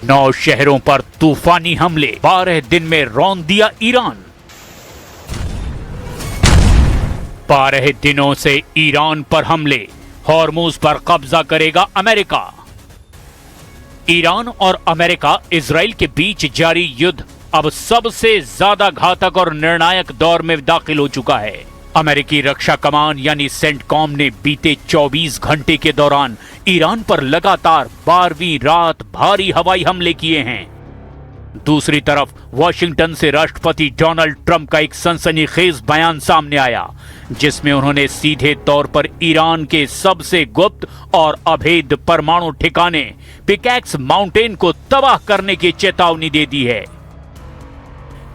9 शहरों पर तूफानी हमले, 12 दिन में रौंद दिया ईरान। 12 दिनों से ईरान पर हमले, हॉर्मुज पर कब्जा करेगा अमेरिका। ईरान और अमेरिका इजराइल के बीच जारी युद्ध अब सबसे ज्यादा घातक और निर्णायक दौर में दाखिल हो चुका है। अमेरिकी रक्षा कमान यानी सेंटकॉम ने बीते 24 घंटे के दौरान ईरान पर लगातार 12वीं रात भारी हवाई हमले किए हैं। दूसरी तरफ वॉशिंगटन से राष्ट्रपति डोनाल्ड ट्रंप का एक सनसनीखेज बयान सामने आया, जिसमें उन्होंने सीधे तौर पर ईरान के सबसे गुप्त और अभेद परमाणु ठिकाने पिकैक्स माउंटेन को तबाह करने की चेतावनी दे दी है।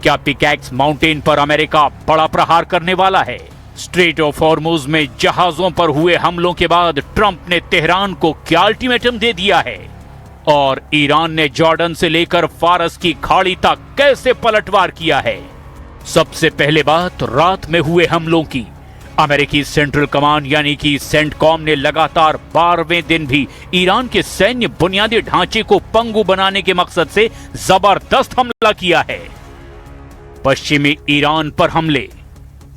क्या पिकैक्स माउंटेन पर अमेरिका बड़ा प्रहार करने वाला है? स्ट्रेट ऑफ हॉर्मुज में जहाजों पर हुए हमलों के बाद ट्रंप ने तेहरान को क्या अल्टीमेटम दे दिया है? और ईरान ने जॉर्डन से लेकर फारस की खाड़ी तक कैसे पलटवार किया है? सबसे पहले बात रात में हुए हमलों की। अमेरिकी सेंट्रल कमांड यानी कि सेंटकॉम ने लगातार 12वें दिन भी ईरान के सैन्य बुनियादी ढांचे को पंगु बनाने के मकसद से जबरदस्त हमला किया है। पश्चिमी ईरान पर हमले।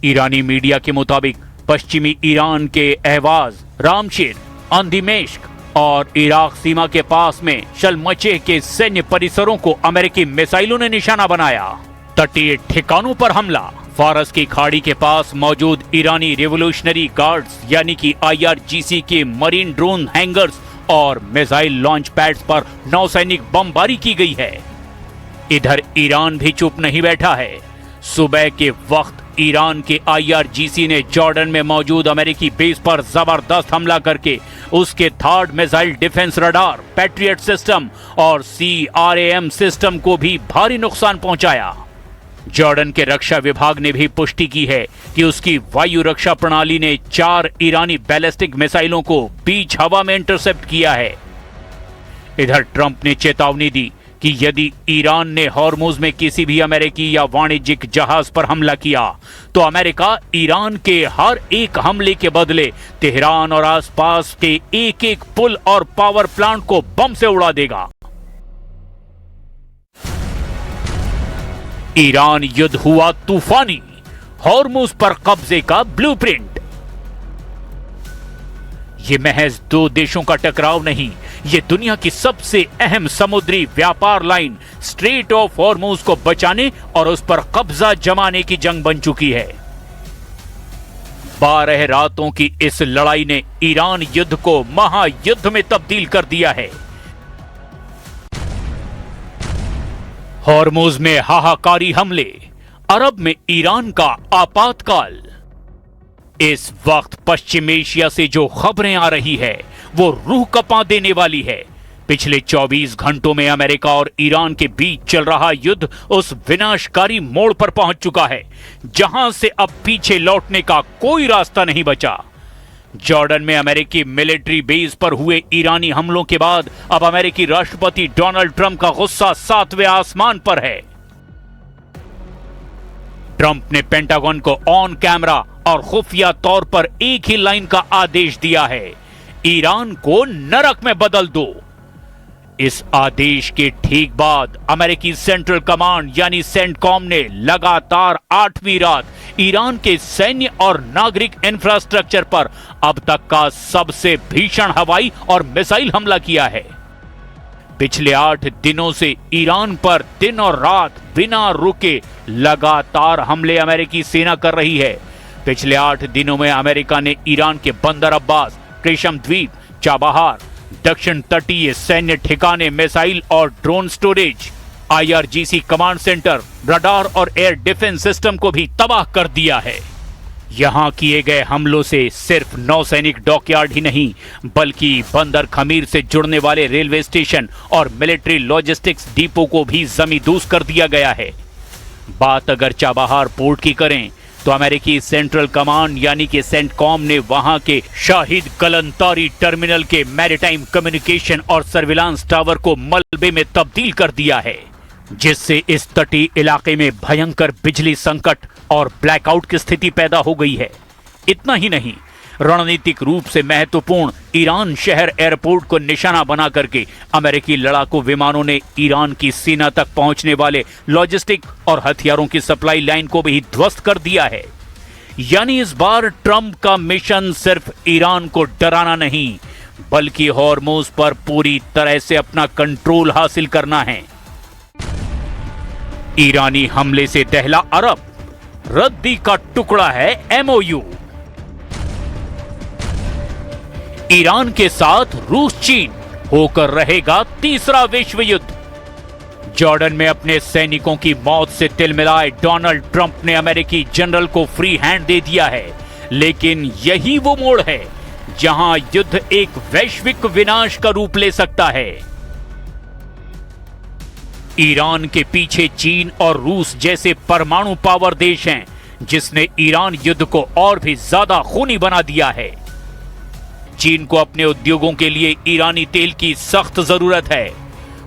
ईरानी मीडिया के मुताबिक पश्चिमी ईरान के अहवाज, रामशेर, अंदिमेश्क और इराक सीमा के पास में शलमचे के सैन्य परिसरों को अमेरिकी मिसाइलों ने निशाना बनाया। तटीय ठिकानों पर हमला। फारस की खाड़ी के पास मौजूद ईरानी रेवोल्यूशनरी गार्ड्स यानी कि IRGC के मरीन ड्रोन हैंगर्स और मिसाइल लॉन्च पैड्स पर नौसैनिक बमबारी की गई है। इधर ईरान भी चुप नहीं बैठा है। सुबह के वक्त ईरान के IRGC ने जॉर्डन में मौजूद अमेरिकी बेस पर जबरदस्त हमला करके उसके third missile defence radar, patriot system और CRAM सिस्टम को भी भारी नुकसान पहुंचाया। जॉर्डन के रक्षा विभाग ने भी पुष्टि की है कि उसकी वायु रक्षा प्रणाली ने 4 ईरानी बैलिस्टिक मिसाइलों को बीच हवा में इंटरसेप्ट किया है। इधर ट्रंप ने चेतावनी दी कि यदि ईरान ने हॉर्मुज में किसी भी अमेरिकी या वाणिज्यिक जहाज पर हमला किया तो अमेरिका ईरान के हर एक हमले के बदले तेहरान और आसपास के एक एक पुल और पावर प्लांट को बम से उड़ा देगा। ईरान युद्ध हुआ तूफानी, हॉर्मुज पर कब्जे का ब्लूप्रिंट। ये महज 2 देशों का टकराव नहीं, ये दुनिया की सबसे अहम समुद्री व्यापार लाइन स्ट्रेट ऑफ हॉर्मुज को बचाने और उस पर कब्जा जमाने की जंग बन चुकी है। 12 रातों की इस लड़ाई ने ईरान युद्ध को महायुद्ध में तब्दील कर दिया है। हॉर्मुज में हाहाकारी हमले, अरब में ईरान का आपातकाल। इस वक्त पश्चिम एशिया से जो खबरें आ रही है वो रूह कपा देने वाली है। पिछले 24 घंटों में अमेरिका और ईरान के बीच चल रहा युद्ध उस विनाशकारी मोड़ पर पहुंच चुका है जहां से अब पीछे लौटने का कोई रास्ता नहीं बचा। जॉर्डन में अमेरिकी मिलिट्री बेस पर हुए ईरानी हमलों के बाद अब अमेरिकी राष्ट्रपति डोनाल्ड ट्रंप का गुस्सा 7वें आसमान पर है। ट्रंप ने पेंटागन को ऑन कैमरा और खुफिया तौर पर एक ही लाइन का आदेश दिया है, ईरान को नरक में बदल दो। इस आदेश के ठीक बाद अमेरिकी सेंट्रल कमांड यानी सेंटकॉम ने लगातार 8वीं रात ईरान के सैन्य और नागरिक इंफ्रास्ट्रक्चर पर अब तक का सबसे भीषण हवाई और मिसाइल हमला किया है। पिछले 8 दिनों से ईरान पर दिन और रात बिना रुके लगातार हमले अमेरिकी सेना कर रही है। पिछले 8 दिनों में अमेरिका ने ईरान के बंदर अब्बास, कृष्ण द्वीप, चाबहार, दक्षिण तटीय सैन्य ठिकाने, मिसाइल और drone storage, IRGC command centre, radar और एयर डिफेंस सिस्टम को भी तबाह कर दिया है। यहां किए गए हमलों से सिर्फ नौसैनिक डॉकयार्ड ही नहीं बल्कि बंदर खमीर से जुड़ने वाले रेलवे स्टेशन और मिलिट्री लॉजिस्टिक्स डिपो को भी जमींदोज कर दिया गया है। बात अगर चाबहार पोर्ट की करें तो अमेरिकी सेंट्रल कमांड यानी कि सेंटकॉम ने वहां के शाहिद कलंतारी टर्मिनल के मैरीटाइम कम्युनिकेशन और सर्विलांस टावर को मलबे में तब्दील कर दिया है, जिससे इस तटीय इलाके में भयंकर बिजली संकट और ब्लैकआउट की स्थिति पैदा हो गई है। इतना ही नहीं, रणनीतिक रूप से महत्वपूर्ण ईरान शहर एयरपोर्ट को निशाना बना करके अमेरिकी लड़ाकू विमानों ने ईरान की सीमा तक पहुंचने वाले लॉजिस्टिक और हथियारों की सप्लाई लाइन को भी ध्वस्त कर दिया है। यानी इस बार ट्रंप का मिशन सिर्फ ईरान को डराना नहीं, बल्कि हॉर्मोज पर पूरी तरह से अपना कंट्रोल हासिल करना है। ईरानी हमले से दहला अरब, रद्दी का टुकड़ा है एमओयू। ईरान के साथ रूस चीन होकर रहेगा तीसरा विश्व युद्ध। जॉर्डन में अपने सैनिकों की मौत से तिलमिलाए डोनाल्ड ट्रंप ने अमेरिकी जनरल को फ्री हैंड दे दिया है, लेकिन यही वो मोड़ है जहां युद्ध एक वैश्विक विनाश का रूप ले सकता है। ईरान के पीछे चीन और रूस जैसे परमाणु पावर देश हैं, जिसने ईरान युद्ध को और भी ज्यादा खूनी बना दिया है। चीन को अपने उद्योगों के लिए ईरानी तेल की सख्त जरूरत है,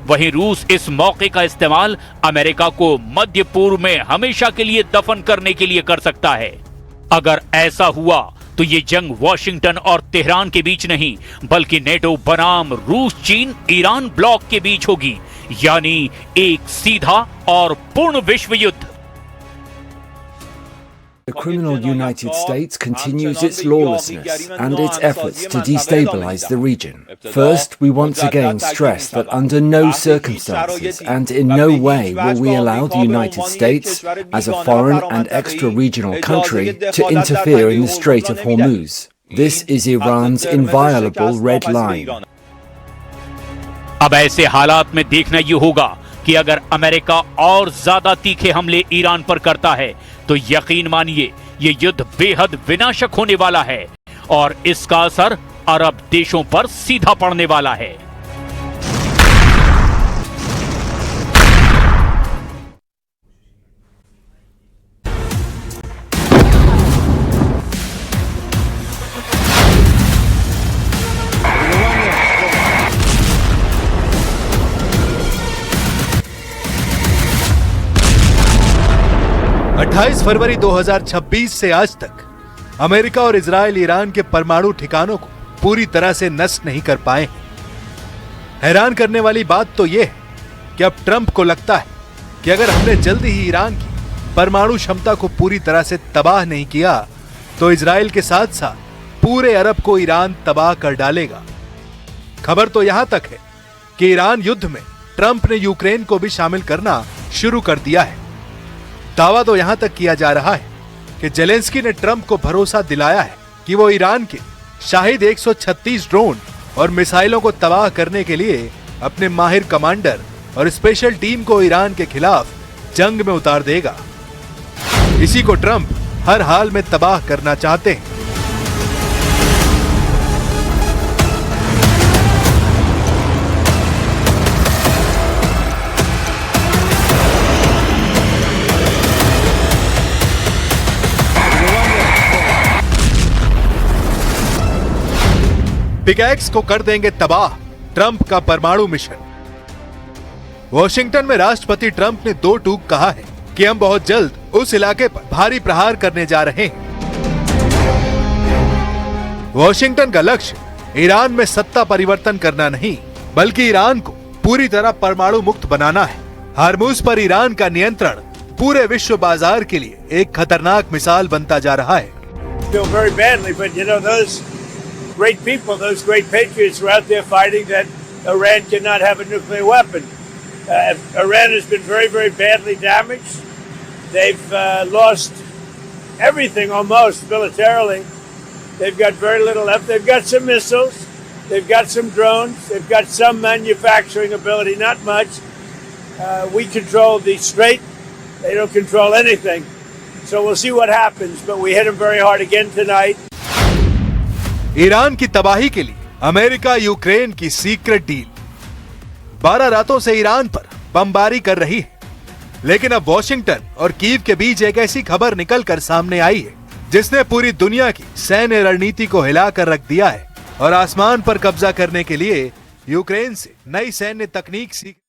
वहीं रूस इस मौके का इस्तेमाल अमेरिका को मध्य पूर्व में हमेशा के लिए दफन करने के लिए कर सकता है। अगर ऐसा हुआ तो ये जंग वॉशिंगटन और तेहरान के बीच नहीं, बल्कि नेटो बनाम रूस चीन ईरान ब्लॉक के बीच होगी, यानी एक सीधा और पूर्ण विश्व युद्ध। The criminal United States continues its lawlessness and its efforts to destabilize the region. First, we once again stress that under no circumstances and in no way will we allow the United States, as a foreign and extra-regional country, to interfere in the Strait of Hormuz. This is Iran's inviolable red line. अब ऐसे हालात में देखना ये होगा कि अगर America और ज्यादा तीखे हमले ईरान पर करता है तो यकीन मानिए ये युद्ध बेहद विनाशक होने वाला है और इसका असर अरब देशों पर सीधा पड़ने वाला है। फरवरी 2026 से आज तक अमेरिका और इजराइल ईरान के परमाणु ठिकानों को पूरी तरह से नष्ट नहीं कर पाए। हैरान करने वाली बात तो यह है कि अब ट्रंप को लगता है कि अगर हमने जल्दी ही ईरान की परमाणु क्षमता को पूरी तरह से तबाह नहीं किया तो इजराइल के साथ साथ पूरे अरब को ईरान तबाह कर डालेगा। खबर तो यहां तक है कि ईरान युद्ध में ट्रंप ने यूक्रेन को भी शामिल करना शुरू कर दिया है। दावा तो यहां तक किया जा रहा है कि जेलेंस्की ने ट्रंप को भरोसा दिलाया है कि वो ईरान के शाहिद 136 ड्रोन और मिसाइलों को तबाह करने के लिए अपने माहिर कमांडर और स्पेशल टीम को ईरान के खिलाफ जंग में उतार देगा। इसी को ट्रंप हर हाल में तबाह करना चाहते हैं। पिकैक्स को कर देंगे तबाह ट्रंप का परमाणु मिशन। वॉशिंगटन में राष्ट्रपति ट्रंप ने दो टूक कहा है कि हम बहुत जल्द उस इलाके पर भारी प्रहार करने जा रहे हैं। वॉशिंगटन का लक्ष्य ईरान में सत्ता परिवर्तन करना नहीं, बल्कि ईरान को पूरी तरह परमाणु मुक्त बनाना है। हार्मुज पर ईरान का नियंत्रण पूरे विश्व बाजार के लिए एक खतरनाक मिसाल बनता जा रहा है। Great people, those great patriots were out there fighting that Iran cannot have a nuclear weapon. Iran has been very, very badly damaged. They've lost everything almost militarily. They've got very little left. They've got some missiles. They've got some drones. They've got some manufacturing ability, not much. We control the strait. They don't control anything. So we'll see what happens, but we hit them very hard again tonight. Iran की तबाही के लिए America Ukraine की secret deal 12 रातों से Iran पर बमबारी कर रही है, लेकिन अब वॉशिंगटन और कीव के बीच एक ऐसी खबर निकलकर सामने आई है जिसने पूरी दुनिया की सैन्य रणनीति को हिलाकर रख दिया है और आसमान पर कब्जा करने के लिए यूक्रेन से नई सैन्य तकनीक सीख